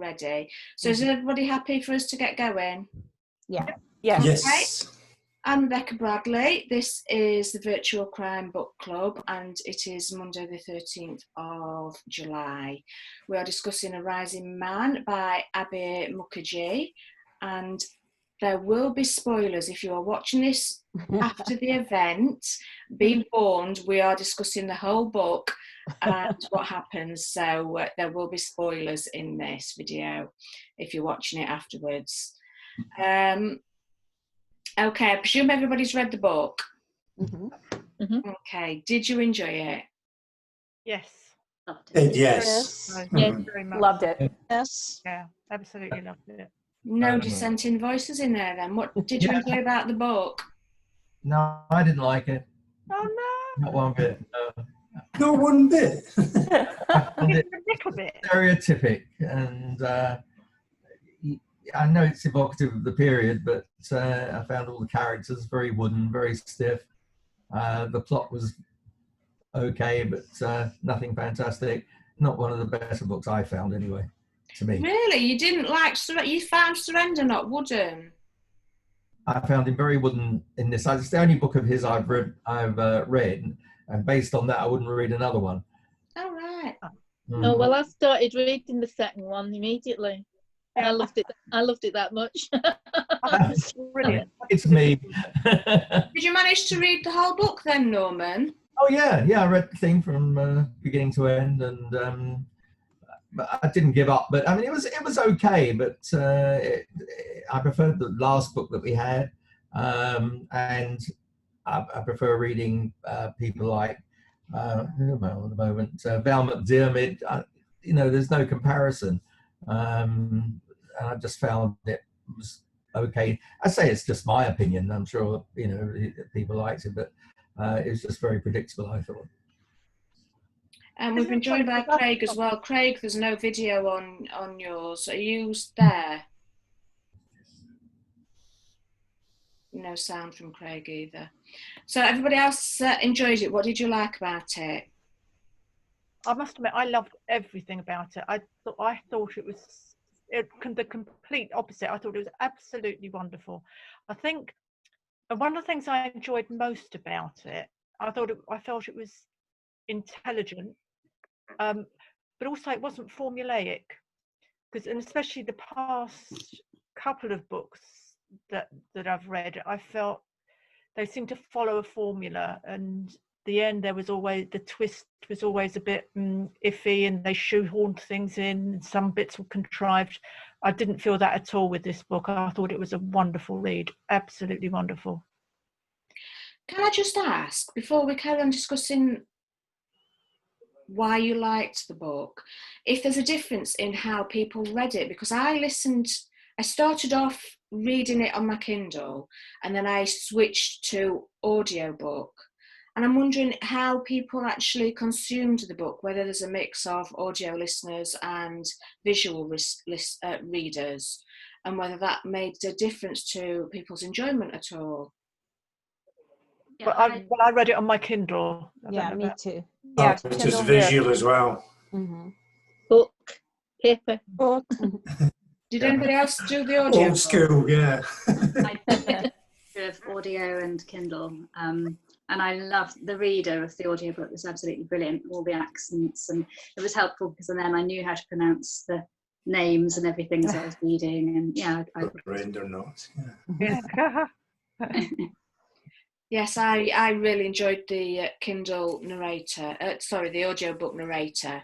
already. So is everybody happy for us to get going? Yeah. Yes. Yes. I'm Becca Bradley. This is the Virtual Crime Book Club, and it is Monday the 13th of July. We are discussing A Rising Man by Abir Mukherjee, and there will be spoilers. If you are watching this after the event, be warned, we are discussing the whole book and what happens. So there will be spoilers in this video if you're watching it afterwards. Okay, I presume everybody's read the book. Okay, did you enjoy it? Yes. Yes. Yes, Very much. loved it. Yes. Yeah, absolutely loved it. No dissenting voices in there then. What did you enjoy about the book? No, I didn't like it. Oh no! Not one bit. Not one bit. I found it A little bit. stereotypic, and I know it's evocative of the period, but I found all the characters very wooden, very stiff. The plot was okay, but nothing fantastic. Not one of the better books I found, anyway, to me. Really? You didn't like, you found Surrender not wooden? I found him very wooden in this. It's the only book of his I've read, and based on that, I wouldn't read another one. Oh, right. Oh, well, I started reading the second one immediately. I loved it. I loved it that much. It's brilliant. It's me. Did you manage to read the whole book then, Norman? Oh yeah, I read the thing from beginning to end, and but I didn't give up. But I mean, it was okay, but I preferred the last book that we had, and I prefer reading people like who am I on at the moment? Val McDermid. There's no comparison, and I just found it was okay. I say it's just my opinion. I'm sure people liked it, but it was just very predictable, I thought. And we've been joined by Craig as well. Craig, there's no video on yours. Are you there? No sound from Craig either. So everybody else enjoyed it. What did you like about it? I must admit, I loved everything about it. I thought it was the complete opposite. I thought it was absolutely wonderful. I think one of the things I enjoyed most about it, I felt it was intelligent, but also it wasn't formulaic, and especially the past couple of books that I've read, I felt they seemed to follow a formula, and the end there was always, the twist was always a bit iffy, and they shoehorned things in, and some bits were contrived. I didn't feel that at all with this book. I thought it was a wonderful read, absolutely wonderful. Can I just ask, before we carry on discussing why you liked the book, if there's a difference in how people read it? Because I started off reading it on my Kindle, and then I switched to audiobook. And I'm wondering how people actually consumed the book, whether there's a mix of audio listeners and visual readers, and whether that made a difference to people's enjoyment at all. Yeah, I read it on my Kindle. Yeah, me too. Yeah, it's just visual as well. Book, paper. Book. Did anybody else do the audio? Old school, yeah. I did of audio and Kindle, and I loved the reader of the audiobook. Was absolutely brilliant, all the accents, and it was helpful because then I knew how to pronounce the names and everything as I was reading, and yeah, I Render not. Yeah. Yes, I really enjoyed the Kindle narrator, the audiobook narrator.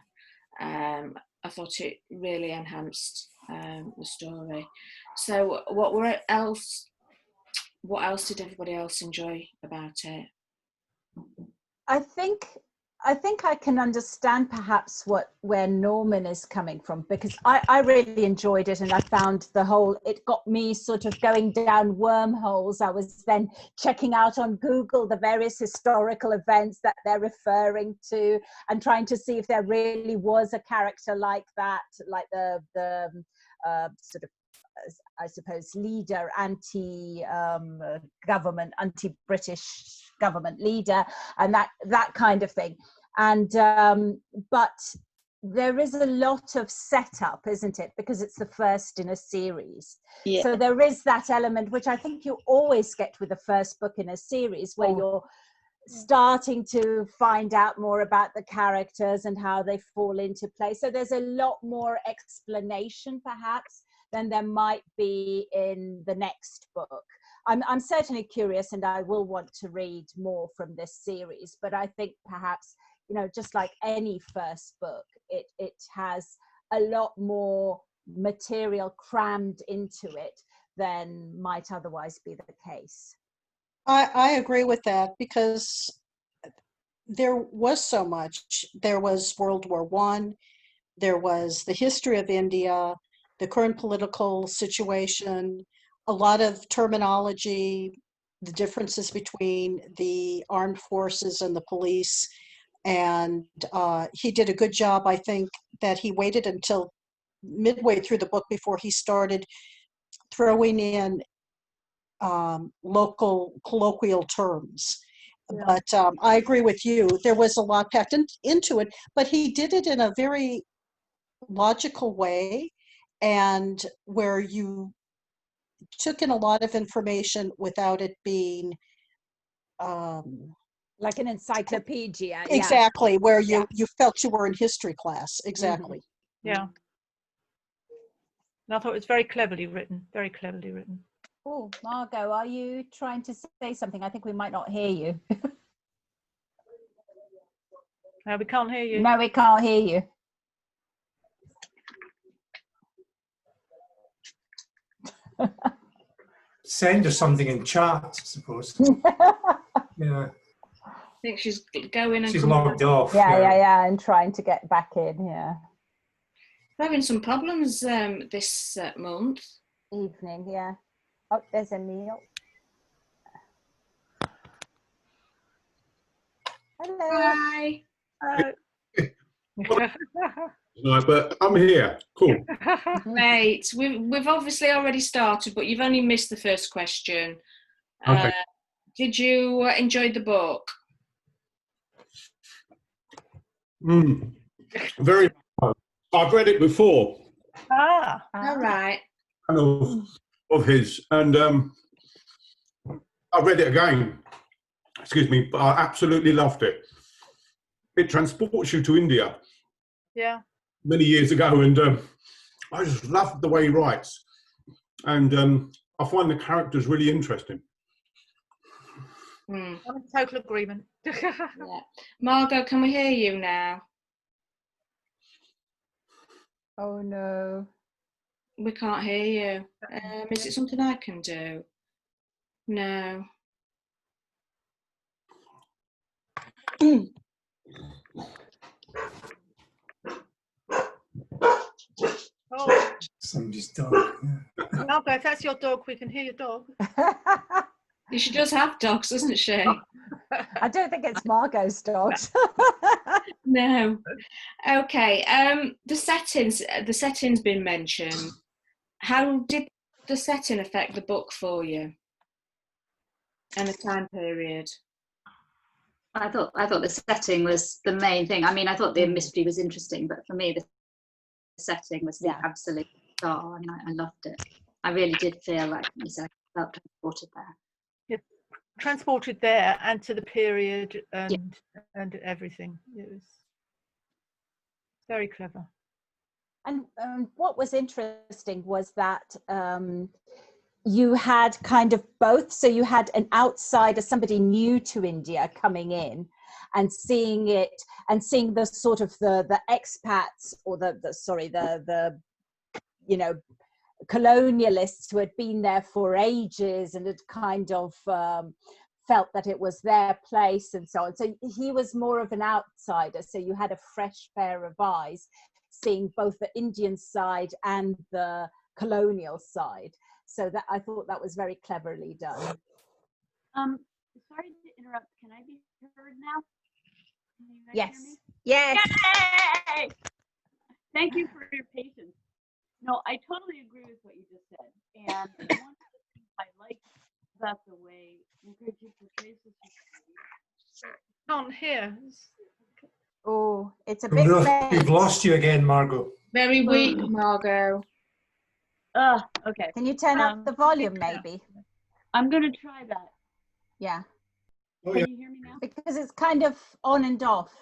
I thought it really enhanced the story. So what else did everybody else enjoy about it? I think I can understand perhaps where Norman is coming from, because I really enjoyed it, and I found it got me sort of going down wormholes. I was then checking out on Google the various historical events that they're referring to, and trying to see if there really was a character like that, like the sort of, I suppose, leader, anti-British government leader, and that kind of thing. And but there is a lot of setup, isn't it? Because it's the first in a series. Yeah. So there is that element, which I think you always get with the first book in a series, where you're starting to find out more about the characters and how they fall into place. So there's a lot more explanation, perhaps, than there might be in the next book. I'm certainly curious, and I will want to read more from this series, but I think perhaps, you know, just like any first book, it has a lot more material crammed into it than might otherwise be the case. I agree with that, because there was so much. There was World War I, there was the history of India, the current political situation, a lot of terminology, the differences between the armed forces and the police. And he did a good job, I think, that he waited until midway through the book before he started throwing in local colloquial terms. Yeah. But I agree with you. There was a lot packed into it, but he did it in a very logical way, and where you took in a lot of information without it being Like an encyclopedia. exactly where you Yeah. you felt you were in history class. Exactly. Yeah. And I thought it was very cleverly written, very cleverly written. Oh, Margot, are you trying to say something? I think we might not hear you. No, we can't hear you. No, we can't hear you. Send us something in chat, I suppose. Yeah, I think she's going and she's coming logged back. off. yeah, and trying to get back in. Yeah, We're having some problems this month. evening. Yeah. Oh, there's a Neil. Hello. Hi. No, but I'm here. Cool. Right, we've obviously already started, but you've only missed the first question. Okay. Did you enjoy the book? Very much. I've read it before, Ah, All right. of his, and I read it again. Excuse me, but I absolutely loved it. It transports you to India yeah. many years ago, and I just loved the way he writes, and I find the characters really interesting. Hmm. I'm in total agreement. Yeah. Margot, can we hear you now? Oh no. We can't hear you. Is it something I can do? No. Oh, Somebody's dog. Yeah. Margot, if that's your dog, we can hear your dog. She does have dogs, doesn't she? I don't think it's Margot's dogs. No. Okay. The setting's been mentioned. How did the setting affect the book for you? And the time period? I thought the setting was the main thing. I mean, I thought the mystery was interesting, but for me, the setting was the absolute star. I mean, I loved it. I really did feel like, you said, I felt transported there. Transported there and to the period and everything. It was very clever. And what was interesting was that you had kind of both. So you had an outsider, somebody new to India coming in and seeing it, and seeing the sort of the expats, or the you know, colonialists who had been there for ages and had kind of felt that it was their place and so on. So he was more of an outsider. So you had a fresh pair of eyes seeing both the Indian side and the colonial side. So that, I thought that was very cleverly done. Sorry to interrupt. Can I be heard now? Can you guys Yes. hear me? Yes. Yay! Thank you for your patience. No, I totally agree with what you just said. And one of the things I like about the way Mukherjee portrays this society. Can't hear. Oh, it's a bit We've late. lost you again, Margot. Very weak, Margot. Okay. Can you turn up the volume, maybe? I'm going to try that. Yeah. Oh, Can yeah. you hear me now? Because it's kind of on and off.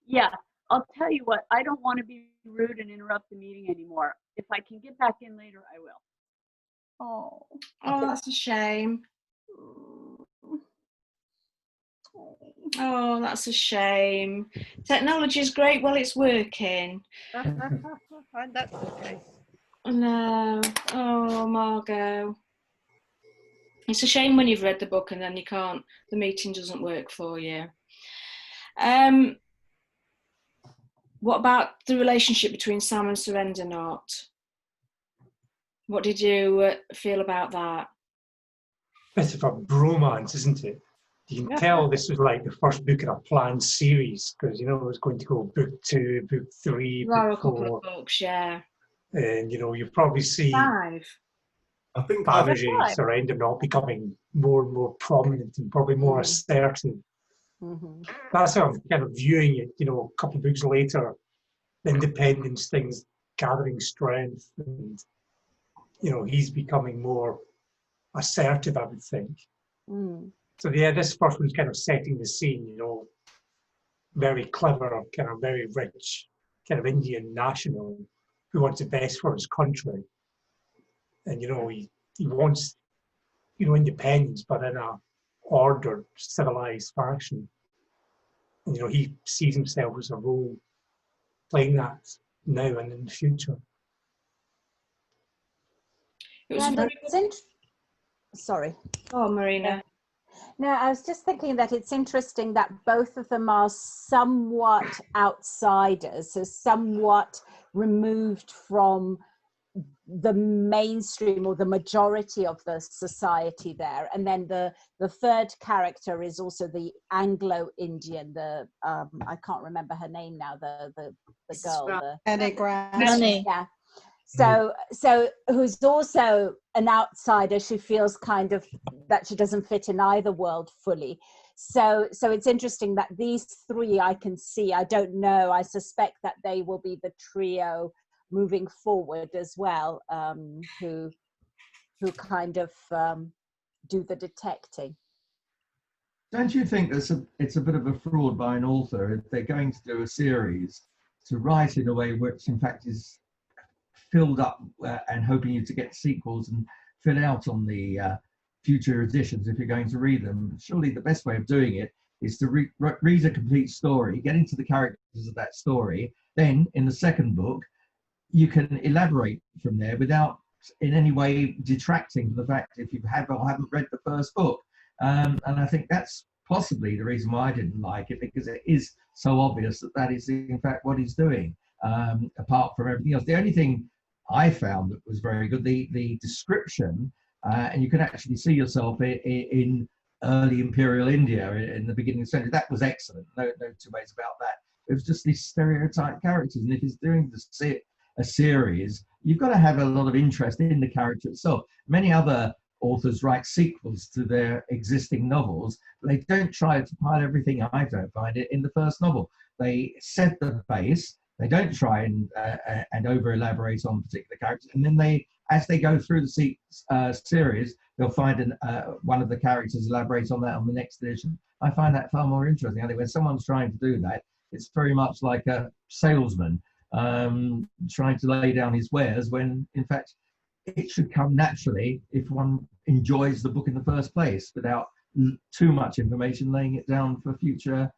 Yeah. I'll tell you what, I don't want to be rude and interrupt the meeting anymore. If I can get back in later, I will. Oh, that's a shame. Oh, that's a shame. Technology is great while it's working. And that's the case. No. Oh, Margot. It's a shame when you've read the book and then you can't, the meeting doesn't work for you. What about the relationship between Sam and Surrenderknot? What did you feel about that? Bit of a bromance, isn't it? You can tell this was like the first book in a planned series, because you know it was going to go book 2, book 3, There are a book couple 4, of books, yeah. and you know you probably see 5. I think Fabergé Surrenderknot becoming more and more prominent and probably more assertive. That's how I'm kind of viewing it. You know, a couple of books later, Independence, things gathering strength, and you know he's becoming more assertive, I would think. So yeah, this first one's kind of setting the scene. You know, very clever, kind of very rich, kind of Indian national who wants the best for his country, and you know he wants, you know, independence, but in a ordered, civilized fashion. And, you know, he sees himself as a role playing that now and in the future. It was very Sorry. Oh, Marina. No, I was just thinking that it's interesting that both of them are somewhat outsiders, so somewhat removed from the mainstream or the majority of the society there. And then the third character is also the Anglo-Indian, the I can't remember her name now, the girl, Annie Grant. Annie. Yeah. So who's also an outsider. She feels kind of that she doesn't fit in either world fully. So it's interesting that these three I can see. I don't know. I suspect that they will be the trio moving forward as well, who kind of do the detecting. Don't you think it's a bit of a fraud by an author if they're going to do a series to write in a way which in fact is filled up and hoping you to get sequels and fill out on the future editions if you're going to read them? Surely the best way of doing it is to read a complete story, get into the characters of that story, then in the second book you can elaborate from there without in any way detracting from the fact if you have or haven't read the first book. And I think that's possibly the reason why I didn't like it, because it is so obvious that is in fact what he's doing, apart from everything else. The only thing I found that was very good, the description, and you can actually see yourself in early imperial India in the beginning of the century. That was excellent. No two ways about that. It was just these stereotype characters, and if he's doing a series, you've got to have a lot of interest in the character itself. Many other authors write sequels to their existing novels, but they don't try to pile everything, I don't find it, in the first novel. They set the base, they don't try and over elaborate on particular characters, and then as they go through the series, they'll find one of the characters elaborate on that on the next edition. I find that far more interesting. I think when someone's trying to do that, it's very much like a salesman trying to lay down his wares, when in fact it should come naturally if one enjoys the book in the first place without too much information laying it down for future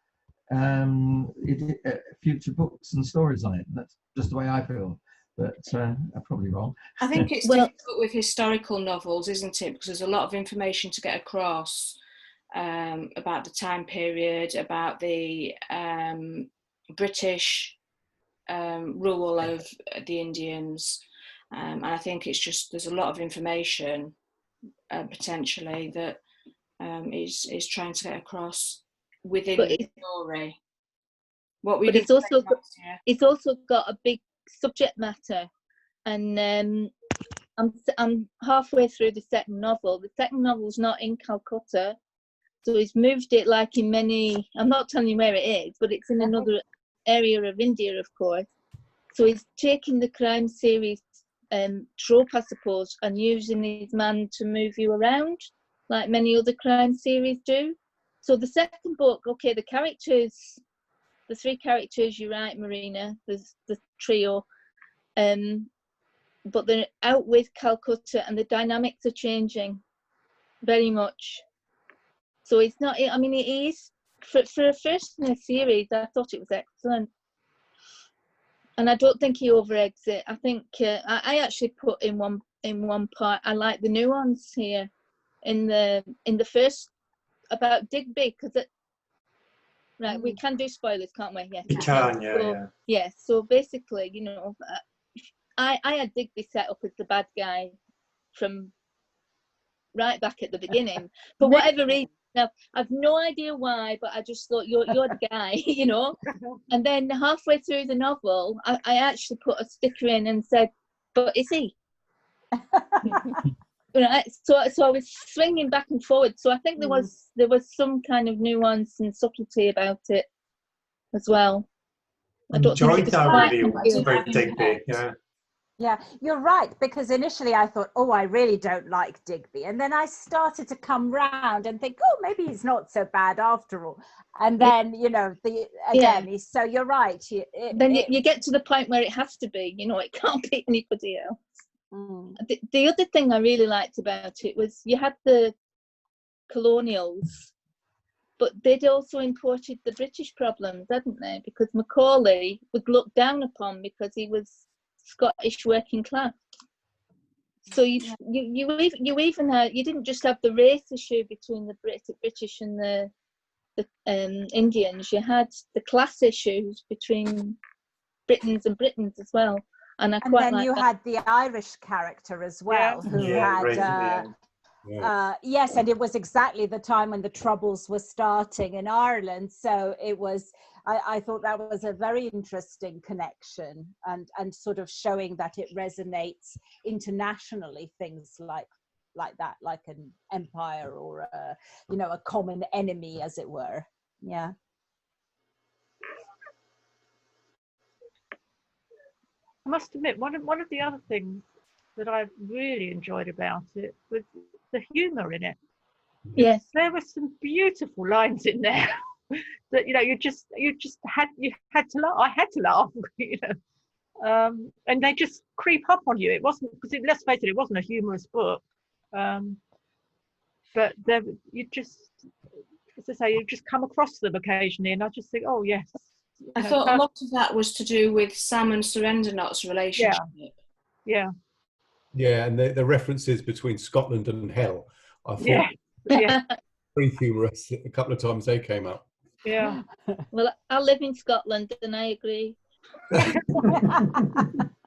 books and stories on it. That's just the way I feel, but I'm probably wrong. I think it's difficult with historical novels, isn't it? Because there's a lot of information to get across about the time period, about the British rule of the Indians, and I think it's just there's a lot of information potentially that is trying to get across within the story. What we it's also got a big subject matter, and I'm halfway through the second novel. The second novel's not in Calcutta, so he's moved it like in many. I'm not telling you where it is, but it's in another area of India, of course. So he's taking the crime series trope, I suppose, and using his man to move you around, like many other crime series do. So the second book, okay, the three characters, you're right, Marina, there's the trio, but they're out with Calcutta and the dynamics are changing very much. So it's not, I mean, it is, for a first in a series, I thought it was excellent. And I don't think he over-eggs it. I think, I actually put in one part, I like the nuance here in the first, about Digby, because right, we can do spoilers, can't we? Yes. You can, yeah, so, yeah. Yeah, so basically, you know, I had Digby set up as the bad guy from right back at the beginning. For whatever reason, now, I've no idea why, but I just thought, you're the guy, you know? And then halfway through the novel, I actually put a sticker in and said, but is he? Right, so I was swinging back and forward. So I think there was some kind of nuance and subtlety about it as well. I don't think it was quite about Digby, yeah. Yeah, you're right, because initially I thought, oh, I really don't like Digby. And then I started to come round and think, oh, maybe he's not so bad after all. And then, you know, so you're right. Then you get to the point where it has to be, you know, it can't be anybody else. The other thing I really liked about it was you had the colonials, but they'd also imported the British problems, hadn't they? Because Macaulay was looked down upon because he was Scottish working class. So you even had, you didn't just have the race issue between the British and the Indians. You had the class issues between Britons and Britons as well. And then you had the Irish character as well, who had yes, and it was exactly the time when the Troubles were starting in Ireland. So it was, I thought that was a very interesting connection, and sort of showing that it resonates internationally, things like that, like an empire or a common enemy, as it were. Yeah. I must admit, one of the other things that I really enjoyed about it was the humour in it. Yes, there were some beautiful lines in there that you had to laugh. I had to laugh, and they just creep up on you. It wasn't, because let's face it, it wasn't a humorous book, but you just, as I say, you just come across them occasionally, and I just think, oh yes. I thought a lot of that was to do with Sam and Surrendernot's relationship. Yeah, and the references between Scotland and hell, I thought, very humorous. A couple of times they came up. Yeah. Well, I live in Scotland, and I agree.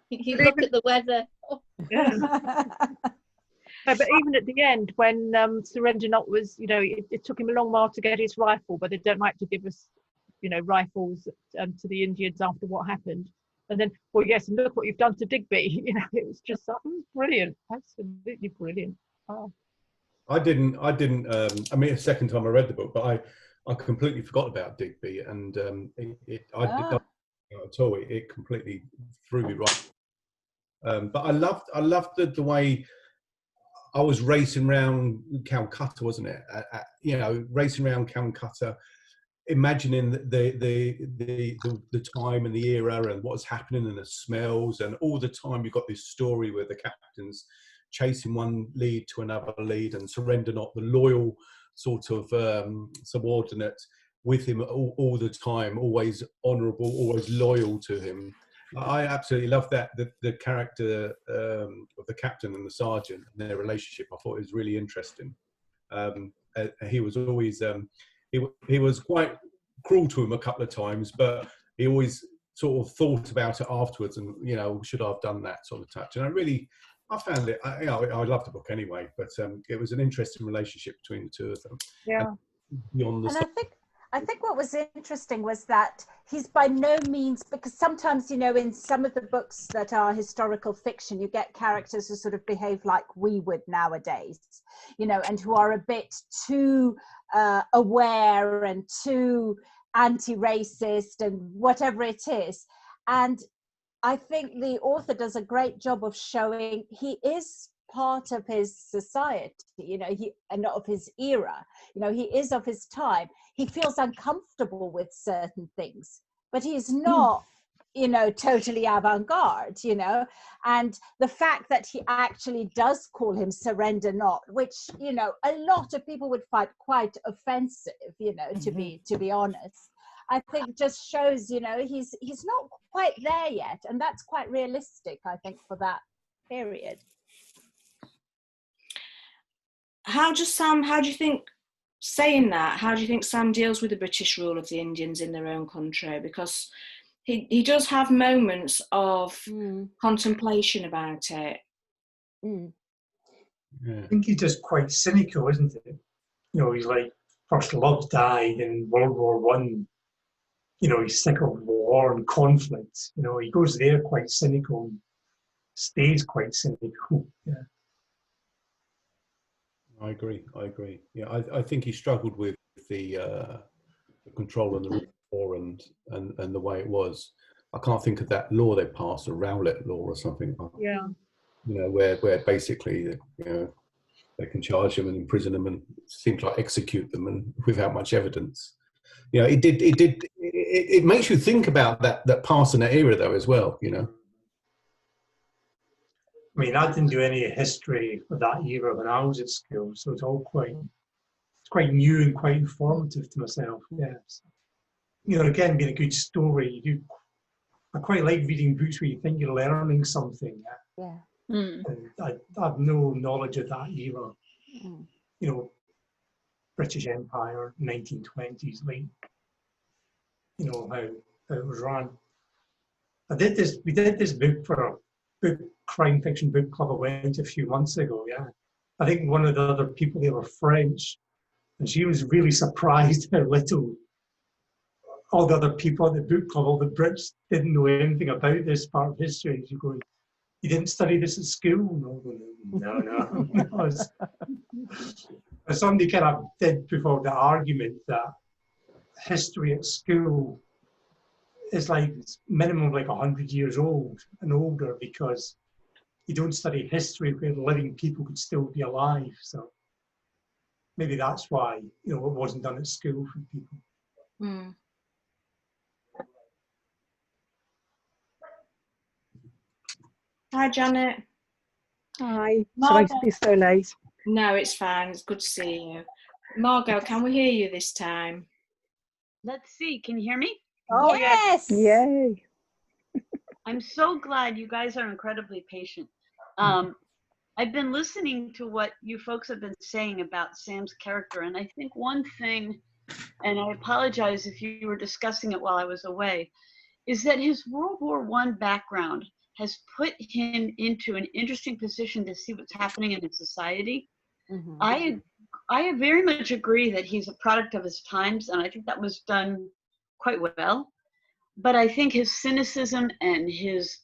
You look at the weather. No, but even at the end, when Surrendernot was, it took him a long while to get his rifle, but they don't like to give us, rifles to the Indians after what happened. And then, well, yes, and look what you've done to Digby. It was just, it was brilliant, absolutely brilliant. Oh. I didn't. I mean, the second time I read the book, but I completely forgot about Digby, and I did not at all. It completely threw me right. But I loved the way I was racing around Calcutta, wasn't it? Racing around Calcutta, imagining the time and the era and what's happening and the smells, and all the time you've got this story where the captain's chasing one lead to another lead, and Surrendernot, the loyal sort of subordinate, with him all the time, always honourable, always loyal to him. I absolutely love that, the character of the captain and the sergeant and their relationship. I thought it was really interesting. He was always he was quite cruel to him a couple of times, but he always sort of thought about it afterwards, and should I have done that sort of touch. And I found it. I loved the book anyway, but it was an interesting relationship between the two of them. Yeah. I think what was interesting was that he's by no means, because sometimes, in some of the books that are historical fiction, you get characters who sort of behave like we would nowadays, and who are a bit too aware and too anti-racist and whatever it is. And I think the author does a great job of showing he is part of his society, you know, and not of his era, you know, he is of his time. He feels uncomfortable with certain things, but he's not, you know, totally avant-garde, you know. And the fact that he actually does call him Surrender Not, which, you know, a lot of people would find quite offensive, you know, to be honest, I think just shows, you know, he's not quite there yet, and that's quite realistic, I think, for that period. How do you think, saying that, how do you think Sam deals with the British rule of the Indians in their own country? Because he does have moments of contemplation about it. I think he's just quite cynical, isn't it? You know, he's like, first love died in World War One. You know, he's sick of war and conflict. You know, he goes there quite cynical and stays quite cynical. Yeah. I agree. Yeah, I think he struggled with the control and the rule of law and the way it was. I can't think of that law they passed, a Rowlett law or something. Yeah. You know, where basically, you know, they can charge them and imprison them and seems like execute them and without much evidence. You know, it makes you think about that past and that era though as well. You know. I mean, I didn't do any history of that era when I was at school, so it's all quite new and quite informative to myself. Yes, you know, again, being a good story, I quite like reading books where you think you're learning something. Yeah. And I have no knowledge of that era. You know, British Empire, 1920s, late. You know how it was run. We did this book for a book crime fiction book club I went to a few months ago. Yeah, I think one of the other people, they were French, and she was really surprised how little all the other people at the book club, all the Brits, didn't know anything about this part of history. And you go, you didn't study this at school? No. Somebody kind of did before the argument that history at school is like minimum like 100 years old and older, because you don't study history where living people could still be alive. So maybe that's why, you know, it wasn't done at school for people. Hi, Janet. Hi. Sorry to be so late. No, it's fine. It's good to see you. Margot, can we hear you this time? Let's see. Can you hear me? Oh, yes. Yay. I'm so glad you guys are incredibly patient. I've been listening to what you folks have been saying about Sam's character, and I think one thing, and I apologize if you were discussing it while I was away, is that his World War I background has put him into an interesting position to see what's happening in his society. I very much agree that he's a product of his times, and I think that was done quite well. But I think his cynicism and his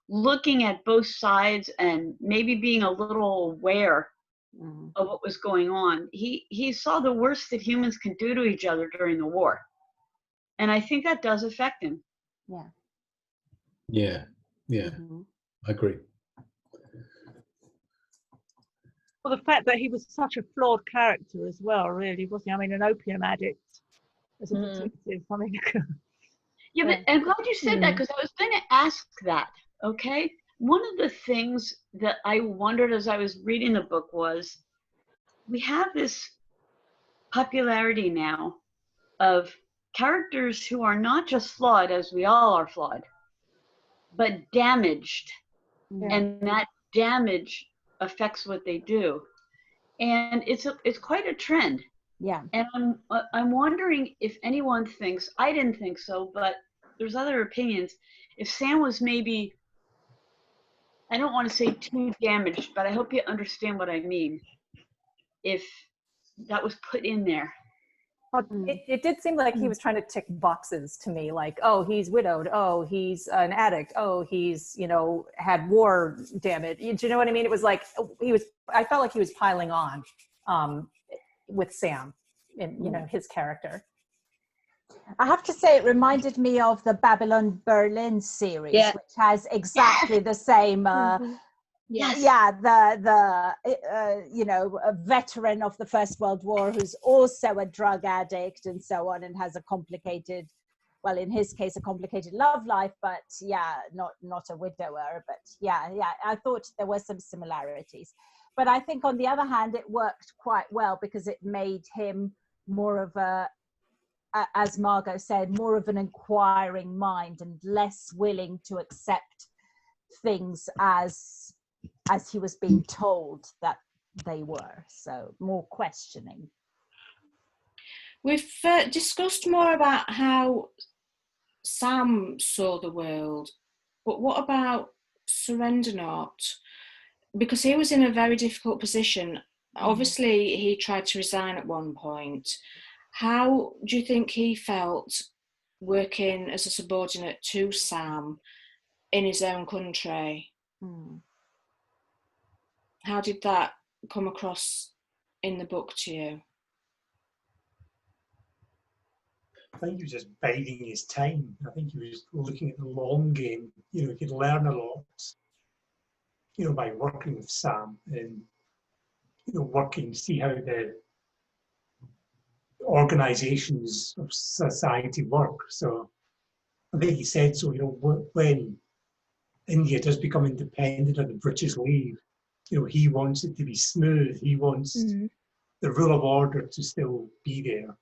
looking at both sides and maybe being a little aware of what was going on, he saw the worst that humans can do to each other during the war. And I think that does affect him. Yeah. I agree. Well, the fact that he was such a flawed character as well, really, wasn't he? I mean, an opium addict as a detective. I mean, yeah, but I'm glad you said that, because I was going to ask that. Okay, one of the things that I wondered as I was reading the book was, we have this popularity now of characters who are not just flawed, as we all are flawed, but damaged, and that damage affects what they do, and it's quite a trend. And I'm wondering if anyone thinks, I didn't think so, but there's other opinions, if Sam was maybe, I don't want to say too damaged, but I hope you understand what I mean, if that was put in there. It did seem like he was trying to tick boxes to me, like, oh, he's widowed, oh, he's an addict, oh, he's, you know, had war damage. Do you know what I mean? It was like I felt like he was piling on with Sam and, you know, his character. I have to say, it reminded me of the Babylon Berlin series, Yeah. which has exactly the same. Yes. Yeah, you know, a veteran of the First World War who's also a drug addict and so on, and has a complicated, well, in his case, a complicated love life, but yeah, not a widower. But yeah, I thought there were some similarities. But I think on the other hand, it worked quite well because it made him more of a, as Margot said, more of an inquiring mind and less willing to accept things as he was being told that they were. So more questioning. We've discussed more about how Sam saw the world, but what about Surrendernaut? Because he was in a very difficult position. Obviously, he tried to resign at one point. How do you think he felt working as a subordinate to Sam in his own country? How did that come across in the book to you? I think he was just biding his time. I think he was looking at the long game. You know, he could learn a lot, you know, by working with Sam and, you know, working, see how the organizations of society work. So I think he said so, you know, when India does become independent or the British leave, you know, he wants it to be smooth. He wants the rule of order to still be there.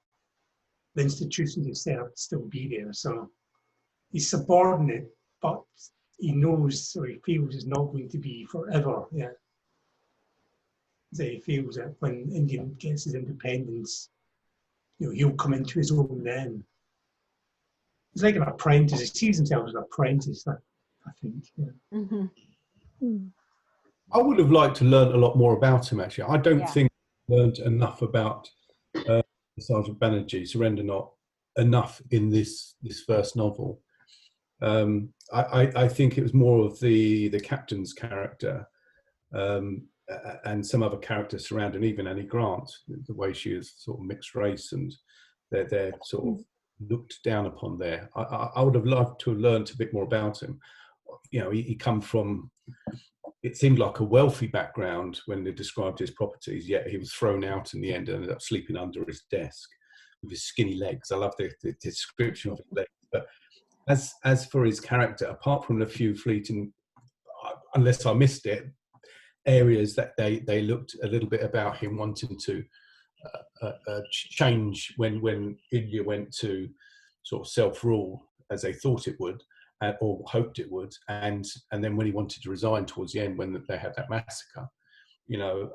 The institutions he's set up to still be there. So he's subordinate, but he knows, or he feels it's not going to be forever. Yeah. So he feels that when India gets his independence, you know, he'll come into his own then. He's like an apprentice. He sees himself as an apprentice, I think. Yeah. I would have liked to learn a lot more about him, actually. I don't think I learned enough about Sergeant Banerjee, Surrendernaut, enough in this first novel. I think it was more of the captain's character and some other characters surrounding, even Annie Grant, the way she is sort of mixed race and they're sort of looked down upon there. I would have loved to have learned a bit more about him. You know, he come from, it seemed like a wealthy background when they described his properties, yet he was thrown out in the end and ended up sleeping under his desk with his skinny legs. I love the description of his legs. But as for his character, apart from the few fleeting, unless I missed it, areas that they looked a little bit about him wanting to change when India went to sort of self-rule as they thought it would, or hoped it would, and then when he wanted to resign towards the end when they had that massacre, you know,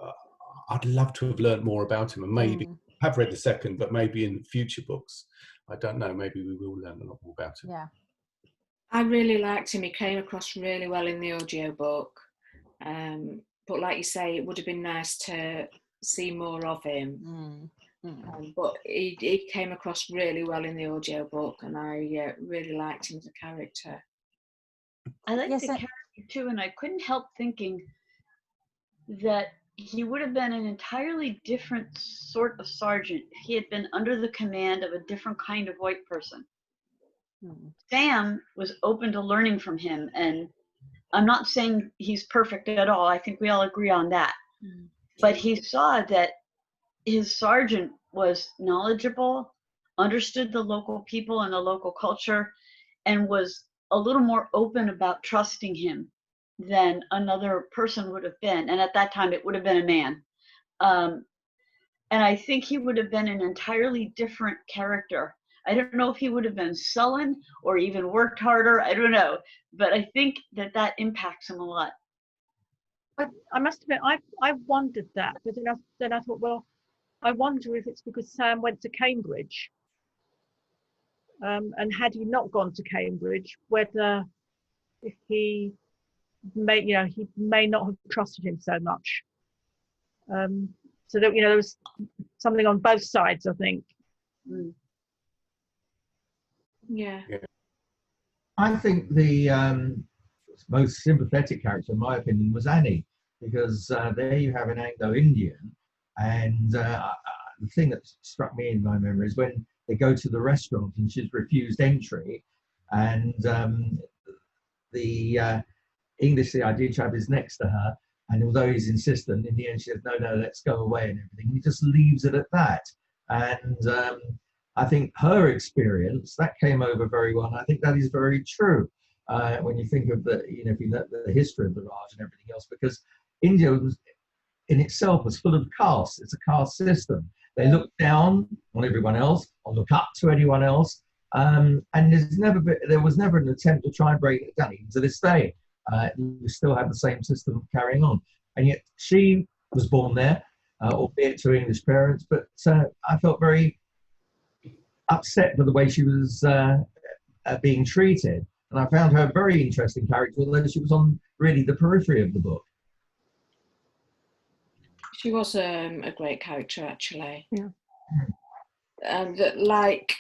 I'd love to have learned more about him, and maybe I have read the second, but maybe in future books, I don't know, maybe we will learn a lot more about him. Yeah, I really liked him. He came across really well in the audiobook, but like you say, it would have been nice to see more of him. But he came across really well in the audiobook, and I really liked him as a character. I liked the character too, and I couldn't help thinking that he would have been an entirely different sort of sergeant if he had been under the command of a different kind of white person. Sam was open to learning from him, and I'm not saying he's perfect at all. I think we all agree on that. But he saw that his sergeant was knowledgeable, understood the local people and the local culture, and was a little more open about trusting him than another person would have been. And at that time, it would have been a man. And I think he would have been an entirely different character. I don't know if he would have been sullen or even worked harder. I don't know. But I think that impacts him a lot. I must admit, I wondered that. But then I thought, well, I wonder if it's because Sam went to Cambridge. And had he not gone to Cambridge, whether if he may not have trusted him so much. So that, there was something on both sides, I think. Yeah. I think the most sympathetic character, in my opinion, was Annie, because there you have an Anglo-Indian, and the thing that struck me in my memory is when they go to the restaurant and she's refused entry, and the English CID chap is next to her, and although he's insistent, in the end she says, no, let's go away and everything. He just leaves it at that. And I think her experience, that came over very well. And I think that is very true when you think of the, you know, if you know the history of the Raj and everything else, because India was, in itself, was full of castes. It's a caste system. They look down on everyone else or look up to anyone else. And there was never an attempt to try and break it down, even to this day. We still have the same system carrying on. And yet she was born there, albeit to English parents, but I felt very upset with the way she was being treated. And I found her a very interesting character, although she was on really the periphery of the book. She was a great character, actually. Yeah. And like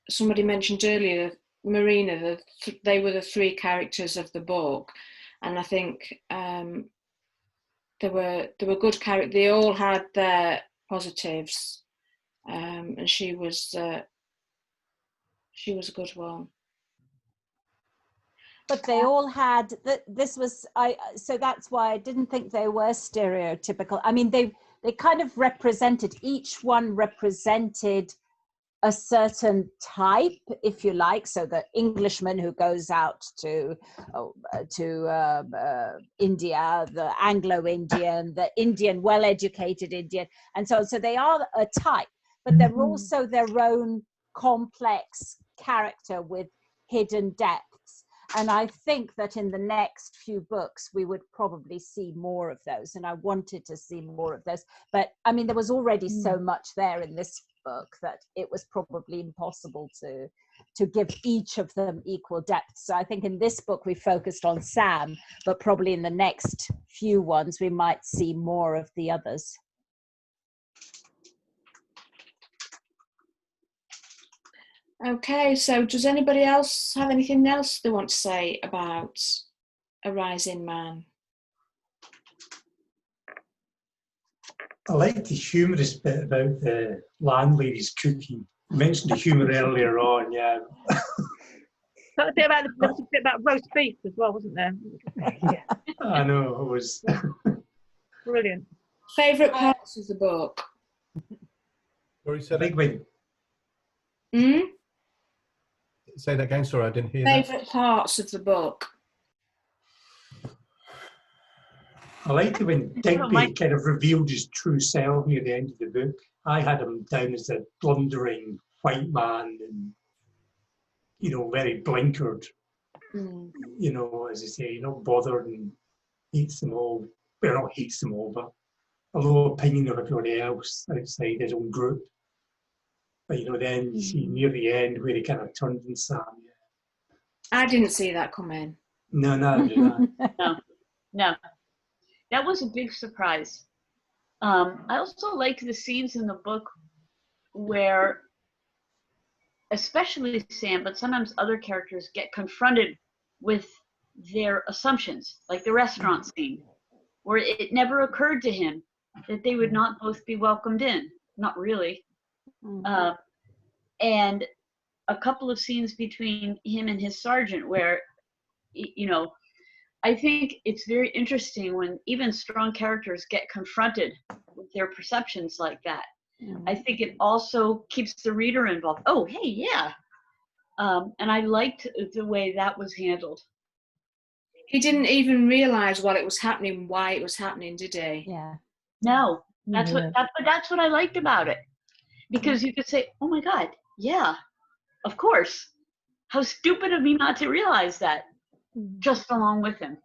somebody mentioned earlier, Marina, they were the three characters of the book, and I think they were good characters. They all had their positives, and she was a good one. But they all had so that's why I didn't think they were stereotypical. I mean, they kind of represented, each one represented a certain type, if you like. So the Englishman who goes out to India, the Anglo-Indian, the Indian, well-educated Indian, and so on. So they are a type, but they're also their own complex character with hidden depths. And I think that in the next few books, we would probably see more of those. And I wanted to see more of those. But I mean, there was already so much there in this book that it was probably impossible to give each of them equal depth. So I think in this book, we focused on Sam, but probably in the next few ones, we might see more of the others. Okay, so does anybody else have anything else they want to say about A Rising Man? I like the humorous bit about the landlady's cooking. You mentioned the humour earlier on, yeah. There was a bit about roast beef as well, wasn't there? Yeah. I know, it was. Brilliant. Favourite parts of the book? Sorry, say I that, think when say that again. Sorry, I didn't hear that. Favourite parts of the book? I liked it when Digby kind of revealed his true self near the end of the book. I had him down as a blundering white man and, you know, very blinkered. You know, as I say, not bothered and hates them all. Well, not hates them all, but a low opinion of everybody else outside his own group. But, you know, then you see near the end where he kind of turned on Sam. I didn't see that coming. No, did I? No. That was a big surprise. I also like the scenes in the book where, especially Sam, but sometimes other characters get confronted with their assumptions, like the restaurant scene, where it never occurred to him that they would not both be welcomed in. Not really. And a couple of scenes between him and his sergeant where, you know, I think it's very interesting when even strong characters get confronted with their perceptions like that. I think it also keeps the reader involved. Oh, hey, yeah. And I liked the way that was handled. He didn't even realise while it was happening, why it was happening, did he? Yeah. No, that's what I liked about it. Because you could say, oh my God, yeah, of course. How stupid of me not to realize that just along with him.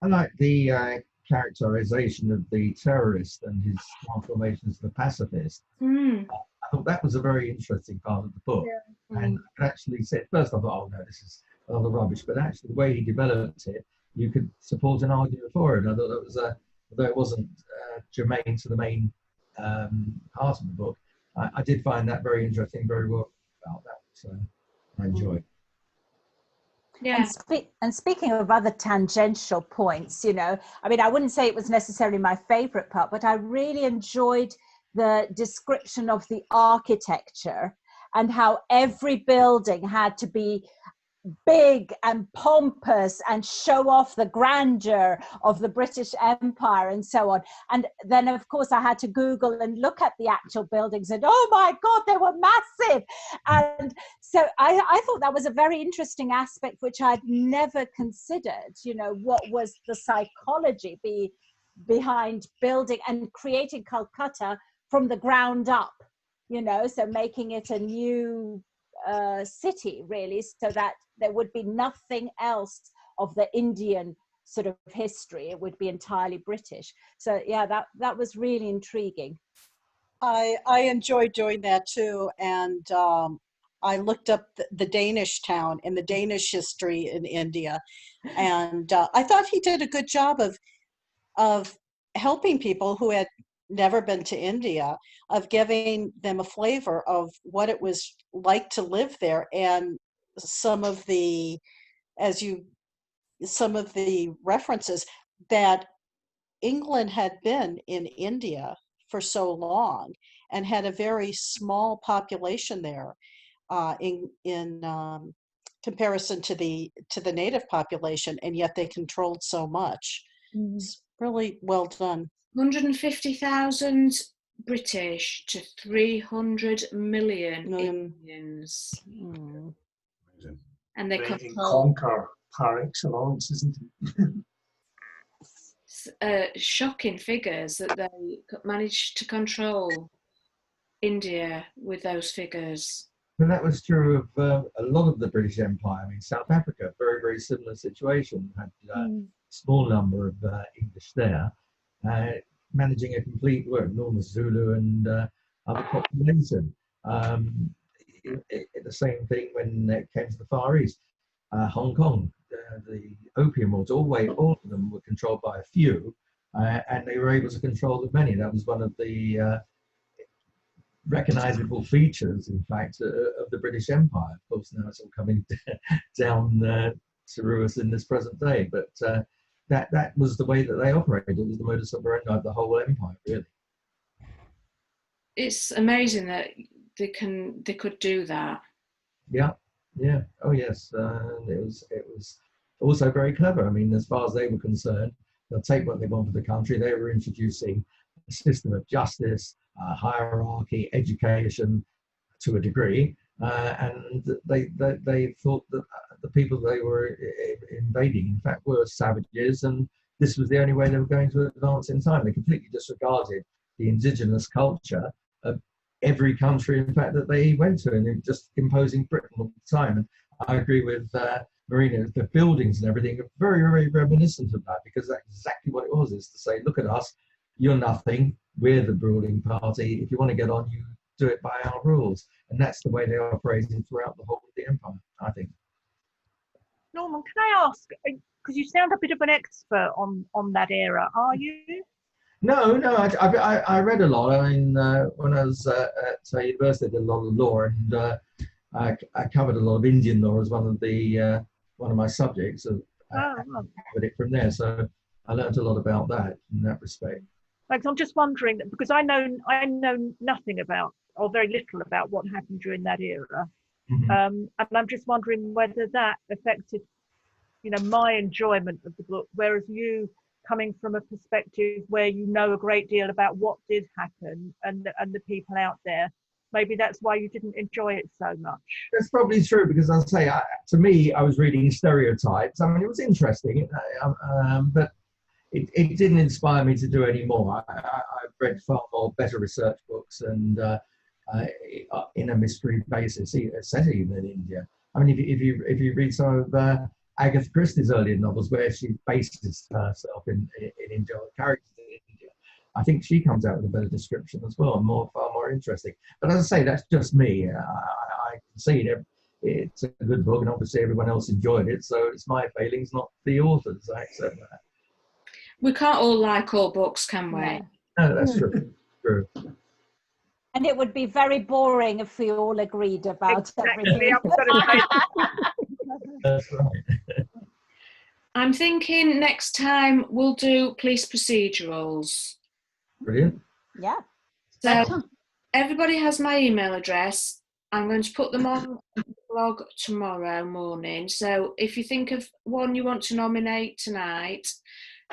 I like the characterization of the terrorist and his transformation as the pacifist. I thought that was a very interesting part of the book. And I actually said, first I thought, oh no, this is a lot of rubbish, but actually the way he developed it, you could support an argument for it. I thought that was, although it wasn't germane to the main part of the book, I did find that very interesting, very well about that. So I enjoyed. Yeah. And speaking of other tangential points, you know, I mean, I wouldn't say it was necessarily my favorite part, but I really enjoyed the description of the architecture and how every building had to be big and pompous and show off the grandeur of the British Empire and so on. And then of course I had to Google and look at the actual buildings, and oh my God, they were massive. And so I thought that was a very interesting aspect which I'd never considered, you know, what was the psychology behind building and creating Calcutta from the ground up, you know, so making it a new city really, so that there would be nothing else of the Indian sort of history. It would be entirely British. So yeah, that was really intriguing. I enjoyed doing that too, and I looked up the Danish town and the Danish history in India, and I thought he did a good job of helping people who had never been to India, of giving them a flavor of what it was like to live there, and some of the references that England had been in India for so long and had a very small population there in comparison to the native population, and yet they controlled so much. It's really well done. 150,000 British to 300 million Indians. And they conquer par excellence, isn't it? Shocking figures that they managed to control India with those figures. And that was true of a lot of the British Empire. I mean, South Africa, very, very similar situation, had a small number of English there, managing a complete, enormous Zulu and other population. The same thing when it came to the Far East. Hong Kong, the opium wars, all of them were controlled by a few, and they were able to control the many. That was one of the recognizable features, in fact, of the British Empire. Of course, now it's all coming down to us in this present day, but that was the way that they operated. It was the modus operandi of the whole empire, really. It's amazing that they could do that. Yeah. Oh yes, it was also very clever. I mean, as far as they were concerned, they'll take what they want for the country. They were introducing a system of justice, hierarchy, education to a degree, and they thought that the people they were invading, in fact, were savages, and this was the only way they were going to advance in time. They completely disregarded the indigenous culture of every country, in fact, that they went to, and just imposing Britain all the time. And I agree with Marina, the buildings and everything are very, very reminiscent of that, because that's exactly what it was, is to say, look at us, you're nothing, we're the ruling party. If you want to get on, you do it by our rules. And that's the way they operated throughout the whole of the empire, I think. Norman, can I ask, because you sound a bit of an expert on that era, are you? No, I read a lot. I mean, when I was at university, I did a lot of law, and I covered a lot of Indian law as one of my subjects. I covered it from there, so I learned a lot about that in that respect. Like, I'm just wondering, because I know nothing about, or very little about, what happened during that era, and I'm just wondering whether that affected, my enjoyment of the book, whereas you, coming from a perspective where you know a great deal about what did happen and the people out there, maybe that's why you didn't enjoy it so much. That's probably true, because as I say, to me, I was reading stereotypes. I mean, it was interesting, but it didn't inspire me to do any more. I've read far more better research books and in a mystery basis, set even in India. I mean, if you read some of Agatha Christie's earlier novels, where she bases herself in India, or characters in India, I think she comes out with a better description as well, and far more interesting. But as I say, that's just me. I concede it's a good book, and obviously everyone else enjoyed it, so it's my failings, not the authors. I accept that. We can't all like all books, can we? No, that's true. True. And it would be very boring if we all agreed about everything. That's right. I'm thinking next time we'll do police procedurals. Brilliant. Yeah. So everybody has my email address. I'm going to put them on the blog tomorrow morning. So if you think of one you want to nominate tonight,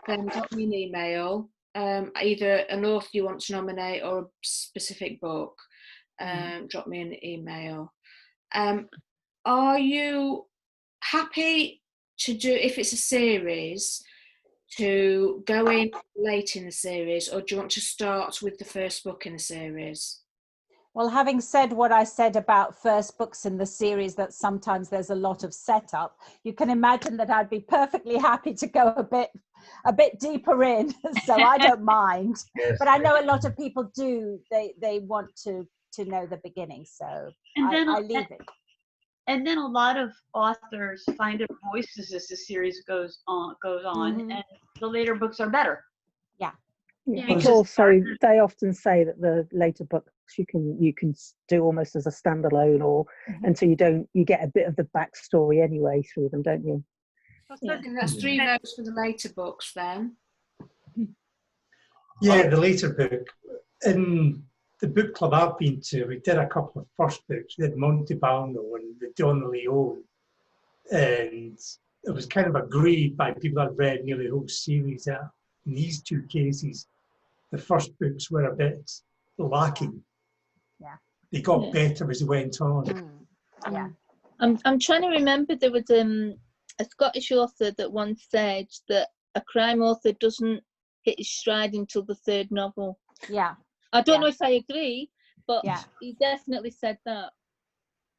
then drop me an email, either an author you want to nominate or a specific book. Drop me an email. Are you happy to do, if it's a series, to go in late in the series, or do you want to start with the first book in the series? Well, having said what I said about first books in the series, that sometimes there's a lot of setup, you can imagine that I'd be perfectly happy to go a bit deeper in. So I don't mind. Yes. But I know a lot of people do. They want to know the beginning. So I leave it. And then a lot of authors find their voices as the series goes on, and the later books are better. Yeah. But also, they often say that the later books you can do almost as a standalone, or until you get a bit of the backstory anyway through them, don't you? I think that's 3 votes for the later books then. Yeah, the later book. In the book club I've been to, we did a couple of first books. We did Montebalno and the Donna Leone. And it was kind of agreed by people that read nearly the whole series that in these 2 cases, the first books were a bit lacking. Yeah. They got better as they went on. Yeah. I'm trying to remember, there was a Scottish author that once said that a crime author doesn't hit his stride until the 3rd novel. Yeah. I don't know if I agree, but he definitely said that.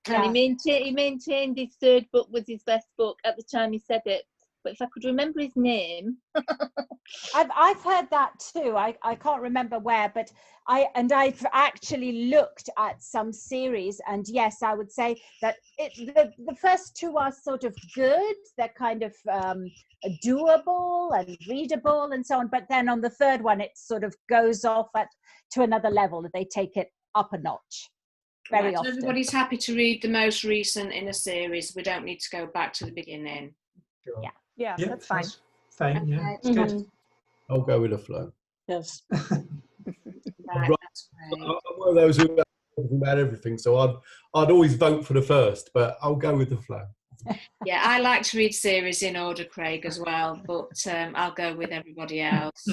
And he maintained his 3rd book was his best book at the time he said it. But if I could remember his name. I've heard that too. I can't remember where, but I've actually looked at some series, and yes, I would say that the first 2 are sort of good. They're kind of doable and readable and so on. But then on the 3rd one, it sort of goes off to another level. They take it up a notch. Very often. Everybody's happy to read the most recent in a series. We don't need to go back to the beginning. Yeah. Yeah, that's fine. Fine, yeah. It's good. I'll go with the flow. Yes. Right, that's great. I'm one of those who about everything, so I'd always vote for the first, but I'll go with the flow. Yeah, I like to read series in order, Craig, as well, but I'll go with everybody else.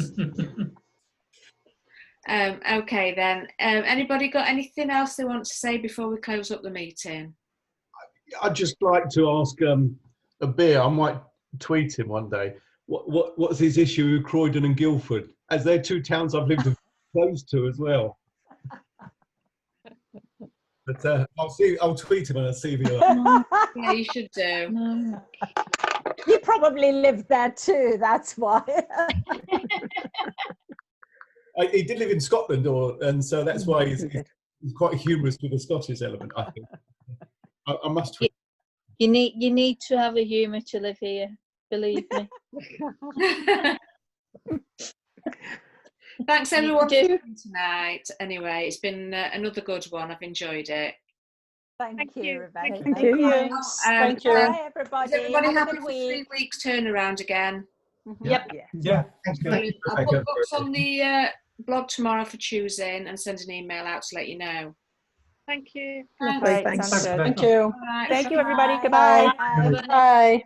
Okay then. Anybody got anything else they want to say before we close up the meeting? I'd just like to ask a beer. I might tweet him one day. What's his issue with Croydon and Guildford, as they're 2 towns I've lived close to as well. But I'll tweet him and I'll see if he Yeah, you should do. You probably lived there too. That's why. He did live in Scotland, and so that's why he's quite humorous with the Scottish element, I think. I must tweet. You need to have a humour to live here, believe me. Thanks everyone for coming tonight. Anyway, it's been another good one. I've enjoyed it. Thank you, Rebecca. Thank you. Thank you. Bye, everybody. Is everybody Have a happy good for 3 week. weeks turnaround again? Yep. Yeah, thank you. Brilliant. I'll put books on the blog tomorrow for choosing and send an email out to let you know. Thank you. Thanks. Great, Thanks. sounds good. Thank you. Right, Thank you, bye. everybody. Goodbye. Bye.